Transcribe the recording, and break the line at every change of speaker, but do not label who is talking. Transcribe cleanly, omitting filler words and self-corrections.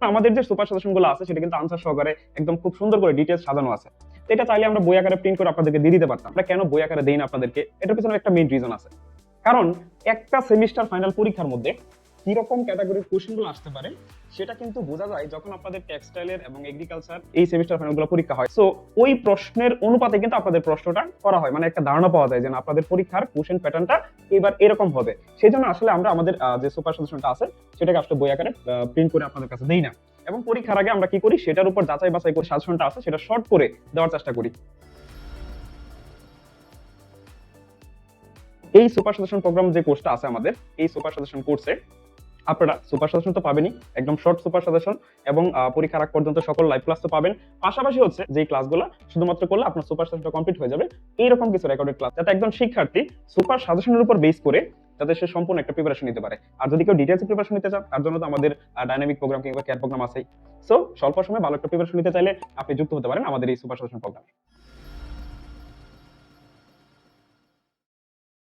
আমাদের যে super suggestion গুলো আছে সেটা কিন্তু আনসার সহকারে একদম খুব সুন্দর করে ডিটেইলস সাজানো আছে। তো এটা চাইলে আমরা বই আকারে প্রিন্ট করে আপনাদেরকে দিয়ে দিতে পারতাম। আমরা কেন বই আকারে দেই না আপনাদেরকে, এটার পিছনে একটা মেইন রিজন আছে। কারণ একটা সেমিস্টার ফাইনাল পরীক্ষার মধ্যে কিরকম ক্যাটাগরির কোশ্চেন গুলো আসতে পারে সেটা কিন্তু বোঝা যায় যখন আপনাদের টেক্সটাইলের এবং এগ্রিকালচার এই সেমিস্টার ফাইনাল গুলো পরীক্ষা হয়। সো ওই প্রশ্নের অনুপাতে কিন্তু আপনাদের প্রশ্নটা করা হয়, মানে একটা ধারণা পাওয়া যায় যে না আপনাদের পরীক্ষার কোশ্চেন প্যাটার্নটা এবার এরকম হবে। সেই জন্য আসলে আমরা আমাদের যে সুপার সাজেশনটা আছে সেটাকে আসলে বই আকারে প্রিন্ট করে আপনাদের কাছে দেই না, এবং পরীক্ষার আগে আমরা কি করি সেটার উপর যাচাই বাছাই করে সাজেশনটা আছে সেটা শর্ট করে দেওয়ার চেষ্টা করি। এই সুপার সাজেশন প্রোগ্রাম যে কোর্সটা আছে আমাদের, এই সুপার সাজেশন কোর্সে আপনারা সুপার সাজেশন তো পাবেনই, একদম শর্ট সুপার সাজেশন, এবং পরীক্ষার আগ পর্যন্ত সকল লাইভ ক্লাস তো পাবেন। পাশাপাশি হচ্ছে যে ক্লাসগুলো শুধুমাত্র করলে আপনার সুপার সাজেশনটা কমপ্লিট হয়ে যাবে, এইরকম কিছু রেকর্ডেড ক্লাস, যাতে একজন শিক্ষার্থী সুপার সাজেশনের উপর বেস করে যাতে সে সম্পূর্ণ একটা প্রিপারেশন নিতে পারে। আর যদি কেউ ডিটেইলস প্রিপারেশন নিতে চান তার জন্য তো আমাদের ডাইনামিক প্রোগ্রাম কিংবা ক্যাট প্রোগ্রাম আছেই। সো স্বল্প সময়ে ভালো একটা প্রিপারেশন নিতে চাইলে আপনি যুক্ত হতে পারেন আমাদের এই সুপার সাজেশন প্রোগ্রাম।